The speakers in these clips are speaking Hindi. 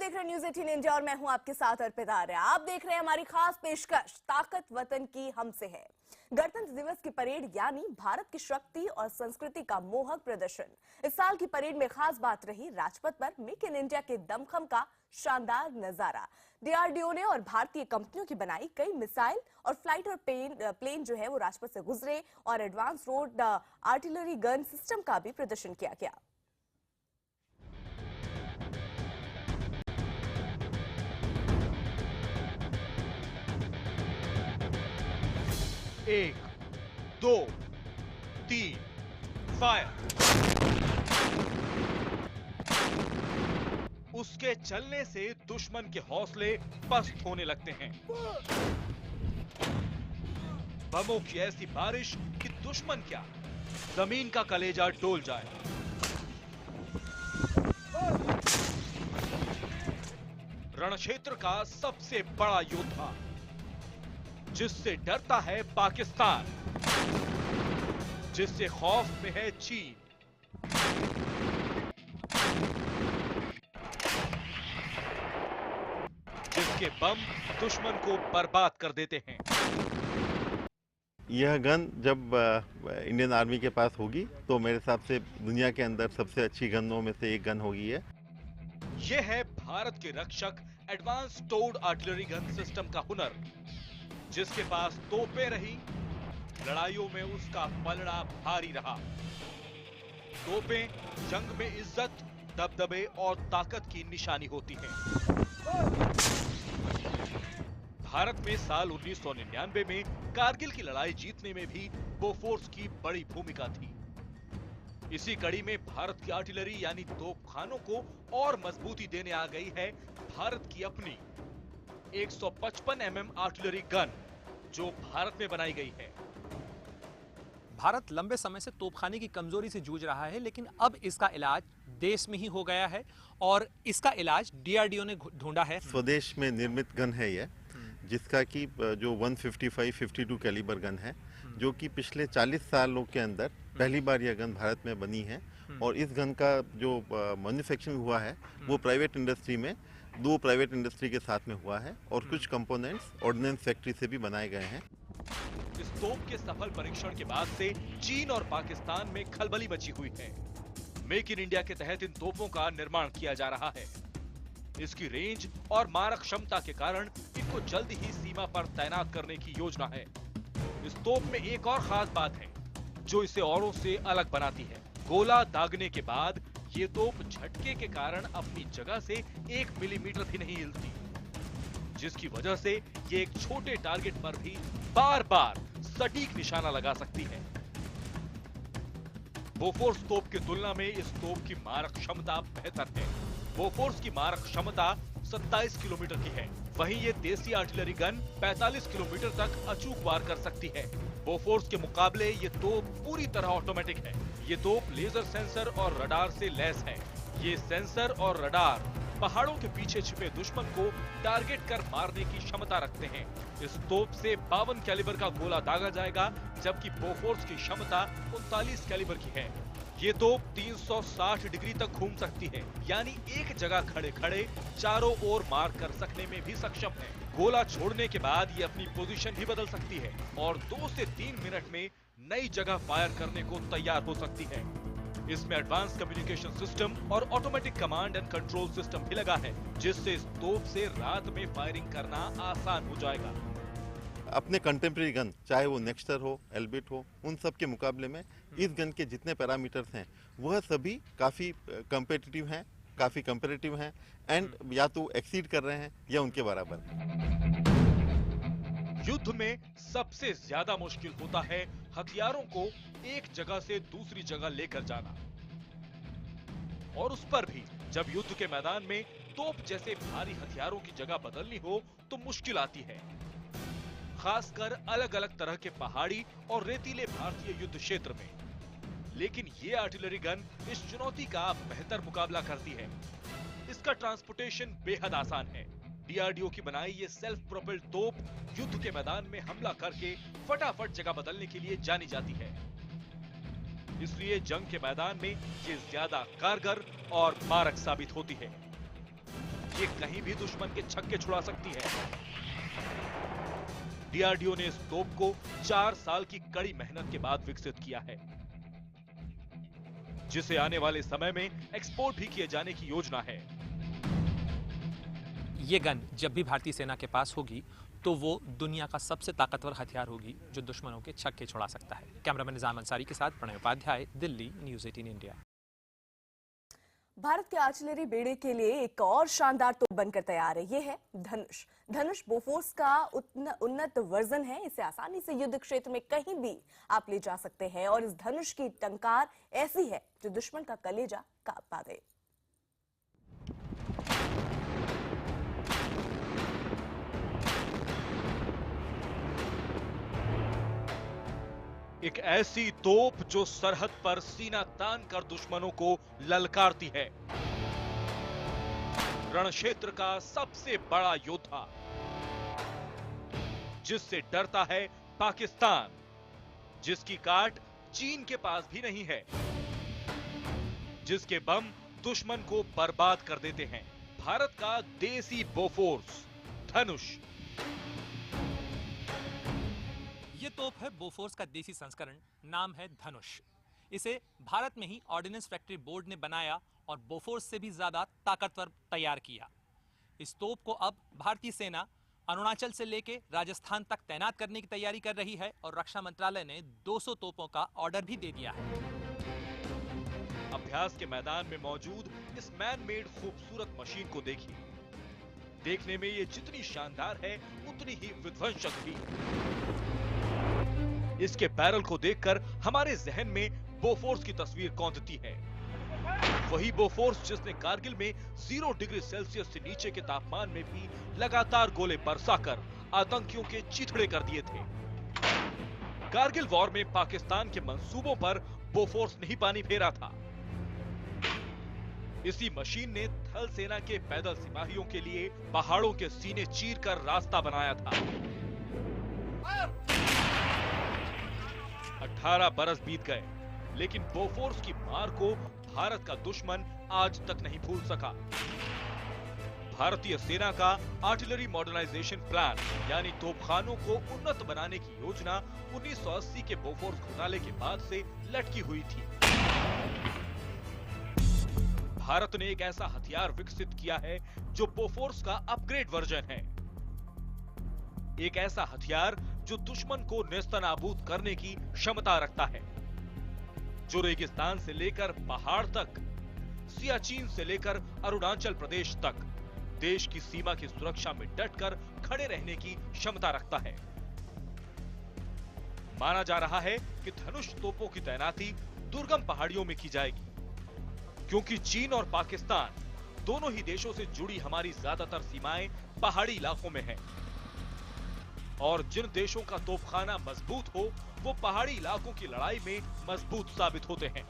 देख रहे हैं न्यूज 18 इंडिया और मैं हूं आपके साथ अर्पिता आर्य। आप देख रहे हैं हमारी खास पेशकश ताकत वतन की हमसे है। गणतंत्र दिवस की परेड यानी भारत की शक्ति और संस्कृति का मोहक प्रदर्शन। इस साल की परेड में खास बात रही राजपथ पर मेक इन इंडिया के दमखम का शानदार नजारा। डीआरडीओ ने और भारतीय कंपनियों की बनाई कई मिसाइल और फ्लाइटर प्लेन जो है वो राजपथ से गुजरे और advance road artillery gun system का भी प्रदर्शन किया गया। एक, दो, तीन, फायर। उसके चलने से दुश्मन के हौसले पस्त होने लगते हैं। बमों की ऐसी बारिश कि दुश्मन क्या जमीन का कलेजा डोल जाए। रणक्षेत्र का सबसे बड़ा योद्धा जिससे डरता है पाकिस्तान, जिससे खौफ में है चीन, जिसके बम दुश्मन को बर्बाद कर देते हैं। यह गन जब इंडियन आर्मी के पास होगी तो मेरे हिसाब से दुनिया के अंदर सबसे अच्छी गनों में से एक गन होगी। यह है भारत के रक्षक advance towed artillery gun system का हुनर, जिसके पास तोपें रही, लड़ाइयों में उसका पलड़ा भारी रहा। तोपें जंग में इज्जत, दबदबे और ताकत की निशानी होती हैं। भारत में साल 1999 में कारगिल की लड़ाई जीतने में भी बोफोर्स की बड़ी भूमिका थी। इसी कड़ी में भारत की आर्टिलरी यानी तोपखानों को और मजबूती देने आ गई है भारत की अपनी 155 mm आर्टिलरी गन जो भारत में बनाई गई है। भारत लंबे समय से तोपखाने की कमजोरी से जूझ रहा है, लेकिन अब इसका इलाज देश में ही हो गया है और इसका इलाज डीआरडीओ ने ढूंढा है। स्वदेश में निर्मित गन है यह, जिसका कि जो 155-52 कैलिबर गन है, जो कि पिछले 40 सालों के अंदर पहली बार यह गन भारत में बनी है। और इस गन का जो मैन्युफैक्चरिंग हुआ है वो प्राइवेट इंडस्ट्री में 2 प्राइवेट इंडस्ट्री के साथ में हुआ है और कुछ कंपोनेंट्स ऑर्डिनेंस फैक्ट्री से भी बनाए गए हैं। इस तोप के सफल परीक्षण के बाद से चीन और पाकिस्तान में खलबली मची हुई है। मेक इन इंडिया के तहत इन तोपों का निर्माण किया जा रहा है। इसकी रेंज और मारक क्षमता के कारण इनको जल्द ही सीमा पर तैनात करने की योजना है। इस तोप में एक और खास बात है जो इसे औरों से अलग बनाती है। गोला दागने के बाद ये तोप झटके के कारण अपनी जगह से 1 मिलीमीटर भी नहीं हिलती, जिसकी वजह से ये एक छोटे टारगेट पर भी बार बार सटीक निशाना लगा सकती है। बोफोर्स तोप की तुलना में इस तोप की मारक क्षमता बेहतर है। बोफोर्स की मारक क्षमता 27 किलोमीटर की है, वहीं ये देसी आर्टिलरी गन 45 किलोमीटर तक अचूक वार कर सकती है। बोफोर्स के मुकाबले ये तोप पूरी तरह ऑटोमेटिक है। ये तोप लेजर सेंसर और रडार से लैस है। ये सेंसर और रडार पहाड़ों के पीछे छिपे दुश्मन को टारगेट कर मारने की क्षमता रखते हैं। इस तोप से 52 कैलिबर का गोला दागा जाएगा, जबकि बोफोर्स की क्षमता 39 कैलिबर की है। ये तोप 360 डिग्री तक घूम सकती है, यानी एक जगह खड़े खड़े चारों ओर मार कर सकने में भी सक्षम है। गोला छोड़ने के बाद ये अपनी पोजीशन भी बदल सकती है और 2 से 3 मिनट में नई जगह फायर करने को तैयार हो सकती है। इसमें एडवांस कम्युनिकेशन सिस्टम और automatic command and control system भी लगा है, जिससे इस तोप से रात में फायरिंग करना आसान हो जाएगा। अपने कंटेम्प्रेरी गन, चाहे वो नेक्स्टर हो, एल्बिट हो, उन सब के मुकाबले में इस गन के जितने पैरामीटर्स हैं वह सभी काफ़ी कम्पिटिटिव हैं, काफ़ी कंपेरेटिव हैं एंड या तो एक्सीड कर रहे हैं या उनके बराबर। युद्ध में सबसे ज्यादा मुश्किल होता है हथियारों को एक जगह से दूसरी जगह लेकर जाना, और उस पर भी जब युद्ध के मैदान में तोप जैसे भारी हथियारों की जगह बदलनी हो तो मुश्किल आती है, खासकर अलग अलग तरह के पहाड़ी और रेतीले भारतीय युद्ध क्षेत्र में। लेकिन ये आर्टिलरी गन इस चुनौती का बेहतर मुकाबला करती है। इसका ट्रांसपोर्टेशन बेहद आसान है। डीआरडीओ की बनाई ये सेल्फ प्रोपेल्ड तोप युद्ध के मैदान में हमला करके फटाफट जगह बदलने के लिए जानी जाती है। इसलिए जंग के मैदान में ये ज्यादा कारगर और मारक साबित होती है। ये कहीं भी दुश्मन के छक्के छुड़ा सकती है। डीआरडीओ ने इस तोप को 4 साल की कड़ी मेहनत के बाद विकसित किया है, जिसे आने वाले समय में एक्सपोर्ट भी किए जाने की योजना है। ये गन जब भी भारतीय सेना के पास होगी तो वो दुनिया का सबसे ताकतवर हथियार होगी जो दुश्मनों के छक्के छुड़ा सकता है। कैमरामैन निजाम अंसारी के साथ प्रणय उपाध्याय, दिल्ली, न्यूज़ 18 इंडिया। भारत के आर्टिलरी बेड़े के लिए एक और शानदार तोप बनकर तैयार है। ये है धनुष। धनुष बोफोर्स का उन्नत वर्जन है। इसे आसानी से युद्ध क्षेत्र में कहीं भी आप ले जा सकते हैं और इस धनुष की टंकार ऐसी है जो दुश्मन का कलेजा कांपा दे। एक ऐसी तोप जो सरहद पर सीना तान कर दुश्मनों को ललकारती है। रण क्षेत्र का सबसे बड़ा योद्धा, जिससे डरता है पाकिस्तान, जिसकी काट चीन के पास भी नहीं है, जिसके बम दुश्मन को बर्बाद कर देते हैं। भारत का देसी बोफोर्स धनुष। ये तोप है बोफोर्स का देसी संस्करण, नाम है धनुष। इसे भारत में ही ऑर्डिनेंस फैक्ट्री बोर्ड ने बनाया और बोफोर्स से भी ज्यादा ताकतवर तैयार किया। इस तोप को अब भारतीय सेना अरुणाचल से लेके राजस्थान तक तैनात करने की तैयारी कर रही है और रक्षा मंत्रालय ने 200 तोपों का ऑर्डर भी दे दिया है। अभ्यास के मैदान में मौजूद इस मैन मेड खूबसूरत मशीन को देखिए। देखने में ये जितनी शानदार है उतनी ही विध्वंसक भी। इसके बैरल को देखकर हमारे जहन में बोफोर्स की तस्वीर कौंधती है। वही बोफोर्स जिसने कारगिल में 0 डिग्री सेल्सियस से नीचे के तापमान में भी लगातार गोले बरसाकर आतंकियों के चिथड़े कर दिए थे। कारगिल वॉर में पाकिस्तान के मंसूबों पर बोफोर्स ने ही पानी फेरा था। इसी मशीन ने थल सेना के पैदल सिपाहियों के लिए पहाड़ों के सीने चीरकर रास्ता बनाया था। 18 बरस बीत गए, लेकिन बोफोर्स की मार को भारत का दुश्मन आज तक नहीं भूल सका। भारतीय सेना का आर्टिलरी मॉडर्नाइजेशन प्लान यानी तोपखानों को उन्नत बनाने की योजना 1980 के बोफोर्स घोटाले के बाद से लटकी हुई थी। भारत ने एक ऐसा हथियार विकसित किया है जो बोफोर्स का अपग्रेड वर्जन है। एक ऐसा हथियार जो दुश्मन को नेस्तनाबूद करने की क्षमता रखता है, जो रेगिस्तान से लेकर पहाड़ तक, सियाचिन से लेकर अरुणाचल प्रदेश तक देश की सीमा की सुरक्षा में डटकर खड़े रहने की क्षमता रखता है। माना जा रहा है कि धनुष तोपों की तैनाती दुर्गम पहाड़ियों में की जाएगी, क्योंकि चीन और पाकिस्तान दोनों ही देशों से जुड़ी हमारी ज्यादातर सीमाएं पहाड़ी इलाकों में हैं। और जिन देशों का तोपखाना मजबूत हो वो पहाड़ी इलाकों की लड़ाई में मजबूत साबित होते हैं।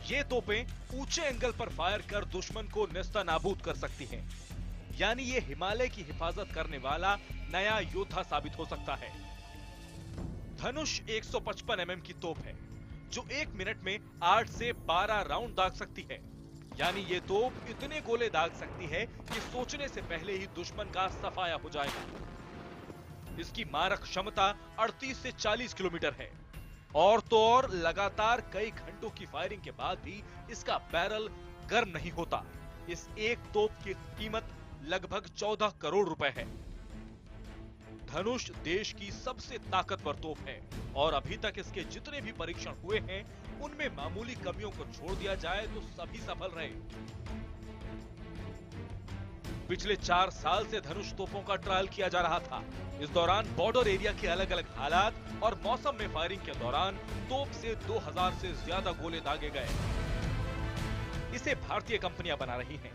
ये तोपें ऊंचे एंगल पर फायर कर दुश्मन को नेस्तनाबूद कर सकती हैं। यानी ये हिमालय की हिफाजत करने वाला नया योद्धा साबित हो सकता है। धनुष 155 mm की तोप है जो 1 मिनट में 8 से 12 राउंड दाग सकती है। यानी ये तोप इतने गोले दाग सकती है कि सोचने से पहले ही दुश्मन का सफाया हो जाएगा। इसकी मारक क्षमता 38 से 40 किलोमीटर है और तो और लगातार कई घंटों की फायरिंग के बाद भी इसका बैरल गर्म नहीं होता। इस एक तोप की कीमत लगभग 14 करोड़ रुपए है। धनुष देश की सबसे ताकतवर तोप है और अभी तक इसके जितने भी परीक्षण हुए हैं उनमें मामूली कमियों को छोड़ दिया जाए तो सभी सफल रहे। पिछले 4 साल से धनुष तोपों का ट्रायल किया जा रहा था। इस दौरान बॉर्डर एरिया के अलग अलग हालात और मौसम में फायरिंग के दौरान तोप से 2000 से ज्यादा गोले दागे गए। इसे भारतीय कंपनियां बना रही हैं।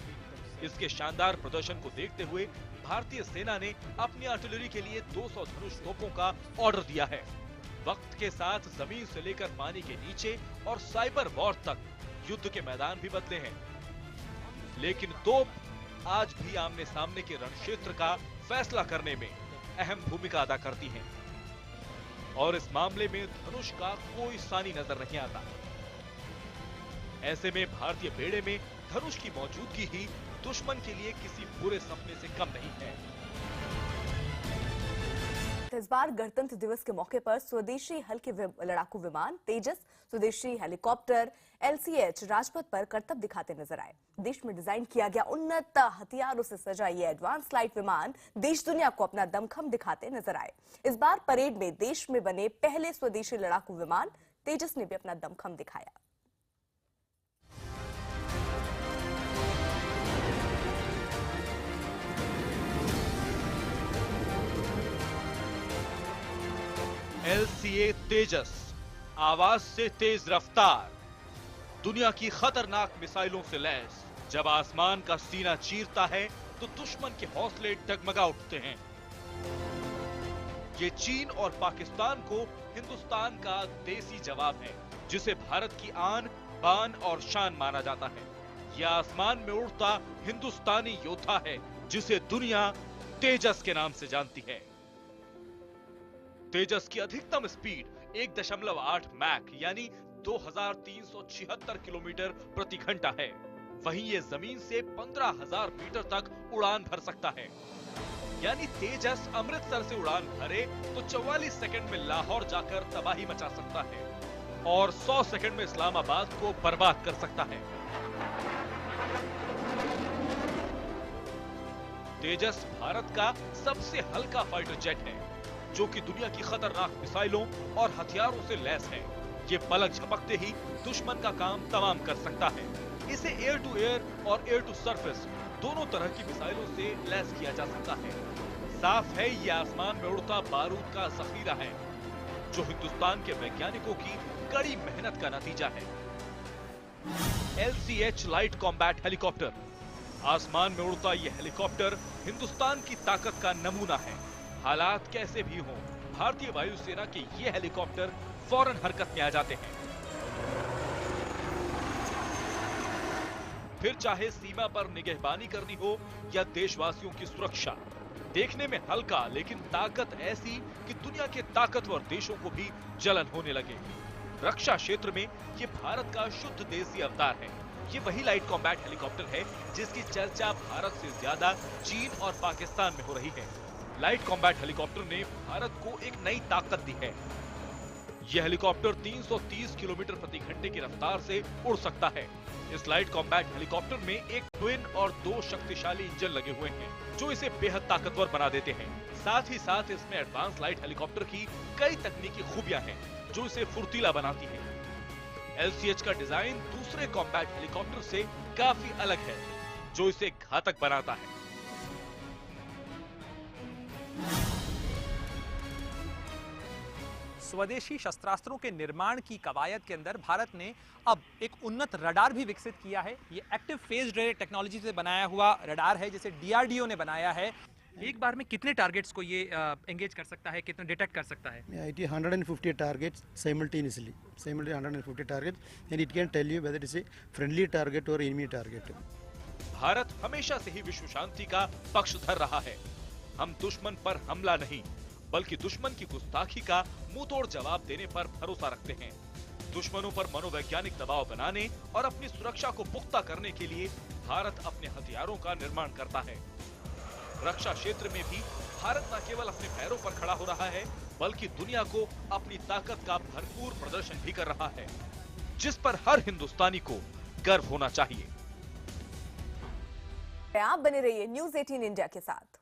इसके शानदार प्रदर्शन को देखते हुए भारतीय सेना ने अपनी आर्टिलरी के लिए 200 धनुष तोपों का ऑर्डर दिया है। वक्त के साथ जमीन से लेकर पानी के नीचे और साइबर वॉर तक युद्ध के मैदान भी बदले हैं, लेकिन तोप आज भी आमने सामने के रण क्षेत्र का फैसला करने में अहम भूमिका अदा करती हैं। और इस मामले में धनुष का कोई सानी नजर नहीं आता। ऐसे में भारतीय बेड़े में धनुष की मौजूदगी ही दुश्मन के लिए किसी बुरे सपने से कम नहीं है। इस बार गणतंत्र दिवस के मौके पर स्वदेशी हल्के लड़ाकू विमान तेजस, स्वदेशी हेलीकॉप्टर LCH राजपथ पर करतब दिखाते नजर आए। देश में डिजाइन किया गया उन्नत हथियारों से सजा ये एडवांस लाइट विमान देश दुनिया को अपना दमखम दिखाते नजर आए। इस बार परेड में देश में बने पहले स्वदेशी लड़ाकू विमान तेजस ने भी अपना दमखम दिखाया। LCA तेजस, आवाज से तेज रफ्तार, दुनिया की खतरनाक मिसाइलों से लैस। जब आसमान का सीना चीरता है तो दुश्मन के हौसले डगमगा उठते हैं। ये चीन और पाकिस्तान को हिंदुस्तान का देसी जवाब है, जिसे भारत की आन, बान और शान माना जाता है। यह आसमान में उड़ता हिंदुस्तानी योद्धा है, जिसे दुनिया तेजस के नाम से जानती है। तेजस की अधिकतम स्पीड 1.8 मैक यानी 2376 किलोमीटर प्रति घंटा है। वहीं ये जमीन से 15,000 मीटर तक उड़ान भर सकता है। यानी तेजस अमृतसर से उड़ान भरे तो 44 सेकंड में लाहौर जाकर तबाही मचा सकता है और 100 सेकंड में इस्लामाबाद को बर्बाद कर सकता है। तेजस भारत का सबसे हल्का फाइटर जेट है, जो कि दुनिया की खतरनाक मिसाइलों और हथियारों से लैस है। ये पलक झपकते ही दुश्मन का काम तमाम कर सकता है। इसे एयर टू एयर और एयर टू सरफेस दोनों तरह की मिसाइलों से लैस किया जा सकता है। साफ है ये आसमान में उड़ता बारूद का जखीरा है, जो हिंदुस्तान के वैज्ञानिकों की कड़ी मेहनत का नतीजा है। LCH लाइट कॉम्बैट हेलीकॉप्टर, आसमान में उड़ता यह हेलीकॉप्टर हिंदुस्तान की ताकत का नमूना है। हालात कैसे भी हों, भारतीय वायुसेना के ये हेलीकॉप्टर फौरन हरकत में आ जाते हैं। फिर चाहे सीमा पर निगहबानी करनी हो या देशवासियों की सुरक्षा, देखने में हल्का लेकिन ताकत ऐसी कि दुनिया के ताकतवर देशों को भी जलन होने लगे। रक्षा क्षेत्र में ये भारत का शुद्ध देसी अवतार है। ये वही लाइट कॉम्बैट हेलीकॉप्टर है जिसकी चर्चा भारत से ज्यादा चीन और पाकिस्तान में हो रही है। लाइट कॉम्बैट हेलीकॉप्टर ने भारत को एक नई ताकत दी है। यह हेलीकॉप्टर 330 किलोमीटर प्रति घंटे की रफ्तार से उड़ सकता है। इस लाइट कॉम्बैट हेलीकॉप्टर में एक ट्विन और 2 शक्तिशाली इंजन लगे हुए हैं, जो इसे बेहद ताकतवर बना देते हैं। साथ ही साथ इसमें एडवांस लाइट हेलीकॉप्टर की कई तकनीकी खूबियां हैं, जो इसे फुर्तीला बनाती है। LCH का डिजाइन दूसरे कॉम्बैट हेलीकॉप्टर से काफी अलग है, जो इसे घातक बनाता है। स्वदेशी शस्त्रास्त्रों के निर्माण की कवायद के अंदर भारत ने अब एक उन्नत रडार भी विकसित किया है। ये एक्टिव फेज रे टेक्नोलॉजी से बनाया हुआ रडार है, जिसे DRDO ने बनाया है। एक बार में कितने टारगेट्स को ये एंगेज कर सकता है, कितने डिटेक्ट कर सकता है? It is 150 targets simultaneously 150 targets, and it can tell you whether it is a friendly target or enemy target. Bharat हमेशा से ही विश्व शांति का पक्षधर रहा है। हम दुश्मन पर हमला नहीं, बल्कि दुश्मन की गुस्ताखी का मुंहतोड़ जवाब देने पर भरोसा रखते हैं। दुश्मनों पर मनोवैज्ञानिक दबाव बनाने और अपनी सुरक्षा को पुख्ता करने के लिए भारत अपने हथियारों का निर्माण करता है। रक्षा क्षेत्र में भी भारत न केवल अपने पैरों पर खड़ा हो रहा है, बल्कि दुनिया को अपनी ताकत का भरपूर प्रदर्शन भी कर रहा है, जिस पर हर हिंदुस्तानी को गर्व होना चाहिए। आप बने रहिए न्यूज़ 18 इंडिया के साथ।